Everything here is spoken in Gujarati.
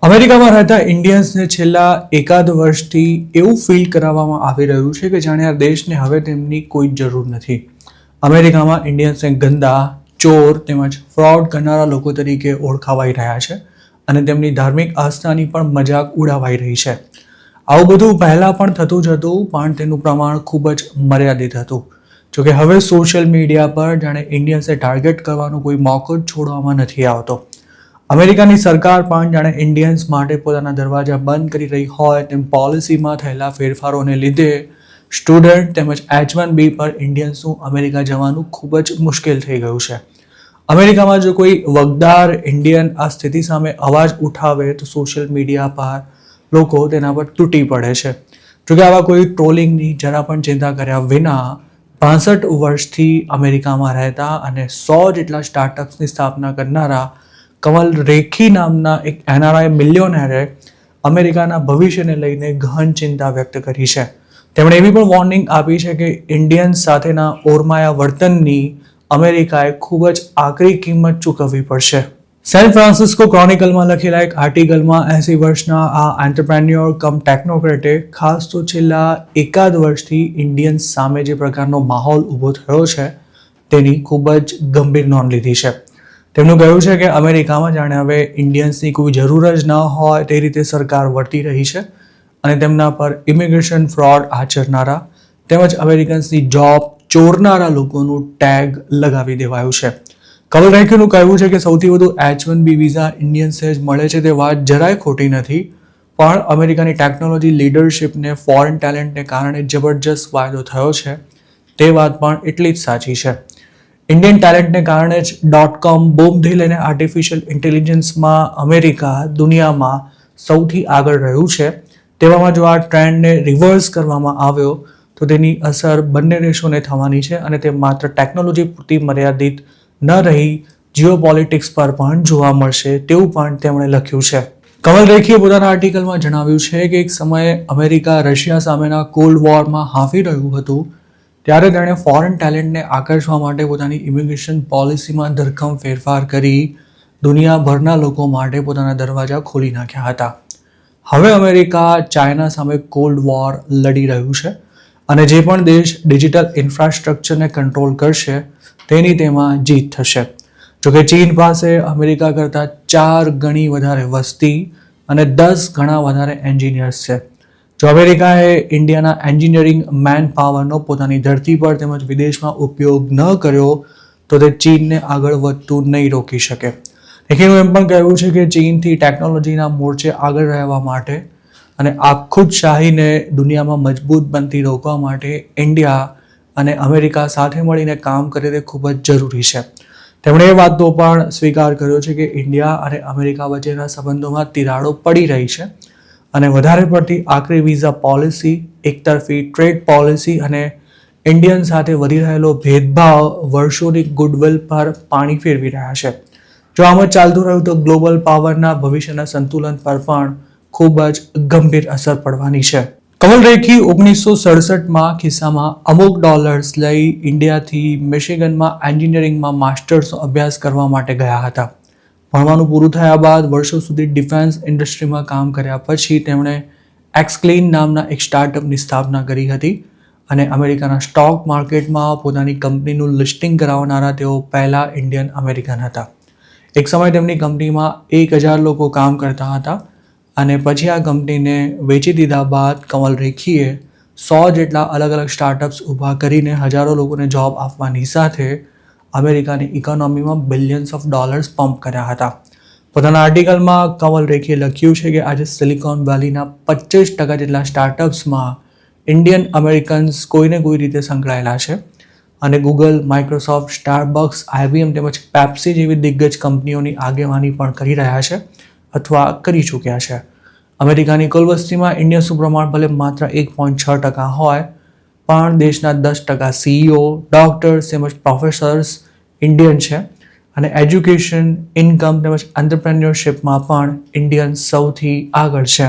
અમેરિકામાં રહેતા ઇન્ડિયન્સને છેલ્લા એકાદ વર્ષથી એવું ફીલ કરાવવામાં આવી રહ્યું છે કે જાણે આ દેશને હવે તેમની કોઈ જરૂર નથી. અમેરિકામાં ઇન્ડિયન્સને ગંદા, ચોર તેમજ ફ્રોડ કરનારા લોકો તરીકે ઓળખાવાઈ રહ્યા છે અને તેમની ધાર્મિક આસ્થાની પણ મજાક ઉડાવાઈ રહી છે. આવું બધું પહેલાં પણ થતું જ હતું, પણ તેનું પ્રમાણ ખૂબ જ મર્યાદિત હતું. જોકે હવે સોશિયલ મીડિયા પર જાણે ઇન્ડિયન્સને ટાર્ગેટ કરવાનો કોઈ મોકો જ છોડવામાં નથી આવતો. અમેરિકાની સરકાર પણ જાણે ઇન્ડિયન્સ માટે પોતાના દરવાજા બંધ કરી રહી હોય તેમ પોલિસીમાં થયેલા ફેરફારોને લીધે સ્ટુડન્ટ તેમજ H-1B પર ઇન્ડિયન્સનું અમેરિકા જવાનું ખૂબ જ મુશ્કેલ થઈ ગયું છે. અમેરિકામાં જો કોઈ વગદાર ઇન્ડિયન આ સ્થિતિ સામે અવાજ ઉઠાવે તો સોશિયલ મીડિયા પર લોકો તેના પર તૂટી પડે છે. જોકે આવા કોઈ ટ્રોલિંગની જરા પણ ચિંતા કર્યા વિના 65 વર્ષથી અમેરિકામાં રહેતા અને 100 જેટલા સ્ટાર્ટઅપ્સની સ્થાપના કરનારા કમલ રેખી નામના એક NRI મિલિયોનેરે અમેરિકાના ભવિષ્યને લઈને ગહન ચિંતા વ્યક્ત કરી છે. તેમણે એવી પણ વોર્નિંગ આપી છે કે ઇન્ડિયન્સ સાથેના ઓરમાયા વર્તનની અમેરિકાએ ખૂબ જ આકરી કિંમત ચૂકવવી પડશે. સેન ફ્રાન્સિસ્કો ક્રોનિકલમાં લખેલા એક આર્ટિકલમાં 80 વર્ષના આ એન્ટરપ્રેન્યોર કમ ટેકનોક્રેટે ખાસ તો છેલ્લા એકાદ વર્ષથી ઇન્ડિયન્સ સામે જે પ્રકારનો માહોલ ઊભો થયો છે તેની ખૂબ જ ગંભીર નોંધ લીધી છે. તેમનું કહેવું છે કે અમેરિકામાં જાણે હવે ઇન્ડિયન્સની કોઈ જરૂર જ ન હોય તે રીતે સરકાર વર્તી રહી છે અને તેમના પર ઇમિગ્રેશન ફ્રોડ આચરનારા તેમજ અમેરિકન્સની જોબ ચોરનારા લોકોનું ટેગ લગાવી દેવાયું છે. કમલ રેખીનું કહેવું છે કે સૌથી વધુ H-1B વિઝા ઇન્ડિયન્સે જ મળે છે તે વાત જરાય ખોટી નથી, પણ અમેરિકાની ટેકનોલોજી લીડરશિપને ફોરેન ટેલેન્ટને કારણે જબરજસ્ત ફાયદો થયો છે તે વાત પણ એટલી જ સાચી છે. ઇન્ડિયન ટેલેન્ટને કારણે જ .com બૂમથી લઈને આર્ટિફિશિયલ ઇન્ટેલિજન્સમાં અમેરિકા દુનિયામાં સૌથી આગળ રહ્યું છે. તેવામાં જો આ ટ્રેન્ડને રિવર્સ કરવામાં આવ્યો તો તેની અસર બંને દેશોને થવાની છે અને તે માત્ર ટેકનોલોજી પૂરતી મર્યાદિત ન રહી જીઓપોલિટિક્સ પર પણ જોવા મળશે તેવું પણ તેમણે લખ્યું છે. કમલ રેખીએ પોતાના આર્ટિકલમાં જણાવ્યું છે કે એક સમયે અમેરિકા રશિયા સામેના કોલ્ડ વોરમાં હાંફી રહ્યું હતું ત્યારે તેણે ફોરેન ટેલેન્ટને આકર્ષવા માટે પોતાની ઇમિગ્રેશન પોલિસીમાં ધરખમ ફેરફાર કરી દુનિયાભરના લોકો માટે પોતાના દરવાજા ખોલી નાખ્યા હતા. હવે અમેરિકા ચાઇના સામે કોલ્ડ વોર લડી રહ્યું છે અને જે પણ દેશ ડિજિટલ ઇન્ફ્રાસ્ટ્રક્ચરને કંટ્રોલ કરશે તેની તેમાં જીત થશે. જોકે ચીન પાસે અમેરિકા કરતાં 4 ગણી વધારે વસ્તી અને 10 ગણા વધારે એન્જિનિયર્સ છે. જો અમેરિકાએ ઇન્ડિયાના એન્જિનિયરિંગ મેન પાવરનો પોતાની ધરતી પર તેમજ વિદેશમાં ઉપયોગ ન કર્યો તો તે ચીનને આગળ વધતું નહીં રોકી શકે. લેકિન એમ પણ કહેવું છે કે ચીનથી ટેકનોલોજીના મોરચે આગળ રહેવા માટે અને આખું જ શાહીને દુનિયામાં મજબૂત બનતી રોકવા માટે ઇન્ડિયા અને અમેરિકા સાથે મળીને કામ કરે તે ખૂબ જ જરૂરી છે. તેમણે એ વાતનો પણ સ્વીકાર કર્યો છે કે ઇન્ડિયા અને અમેરિકા વચ્ચેના સંબંધોમાં તિરાડો પડી રહી છે અને વધારે પડતી આકરી વિઝા પોલિસી, એકતરફી ટ્રેડ પોલિસી અને ઇન્ડિયન સાથે વધી રહેલો ભેદભાવ વર્ષોની ગુડવિલ પર પાણી ફેરવી રહ્યા છે. જો આમ જ ચાલતું રહ્યું તો ગ્લોબલ પાવરના ભવિષ્યના સંતુલન પર પણ ખૂબ જ ગંભીર અસર પડવાની છે. કમલ રેખી 1967માં ખિસ્સામાં અમુક ડોલર્સ લઈ ઇન્ડિયાથી મિશિગનમાં એન્જિનિયરિંગમાં માસ્ટર્સનો અભ્યાસ કરવા માટે ગયા હતા. ભણવાનું પૂરું થયા બાદ વર્ષો સુધી ડિફેન્સ ઇન્ડસ્ટ્રીમાં કામ કર્યા પછી તેમણે એક્સક્લીન નામના એક સ્ટાર્ટઅપની સ્થાપના કરી હતી અને અમેરિકાના સ્ટોક માર્કેટમાં પોતાની કંપનીનું લિસ્ટિંગ કરાવનારા તેઓ પહેલા ઇન્ડિયન અમેરિકન હતા. એક સમય તેમની કંપનીમાં 1000 લોકો કામ કરતા હતા અને પછી આ કંપનીને વેચી દીધા બાદ કમલ રેખીએ 100 જેટલા અલગ અલગ સ્ટાર્ટઅપ્સ ઊભા કરીને હજારો લોકોને જોબ આપવાની સાથે અમેરિકાની ઇકોનોમીમાં બિલિયન્સ ઓફ ડોલર્સ પમ્પ કર્યા હતા. પોતાના આર્ટિકલમાં કમલ રેખીએ લખ્યું છે કે આજે સિલિકોન વેલીના 25% જેટલા સ્ટાર્ટઅપ્સમાં ઇન્ડિયન અમેરિકન્સ કોઈને કોઈ રીતે સંકળાયેલા છે અને ગૂગલ, માઇક્રોસોફ્ટ, સ્ટારબક્સ, IBM તેમજ પેપ્સી જેવી દિગ્ગજ કંપનીઓની આગેવાની પણ કરી રહ્યા છે અથવા કરી ચૂક્યા છે. અમેરિકાની કુલ વસ્તીમાં ઇન્ડિયન્સનું પ્રમાણ ભલે માત્ર 1.6% હોય પણ દેશના 10% CEO, ડોક્ટર્સ તેમજ પ્રોફેસર્સ ઇન્ડિયન છે અને એજ્યુકેશન, ઇન્કમ તેમજ એન્ટરપ્રેન્યોરશિપમાં પણ ઇન્ડિયન્સ સૌથી આગળ છે.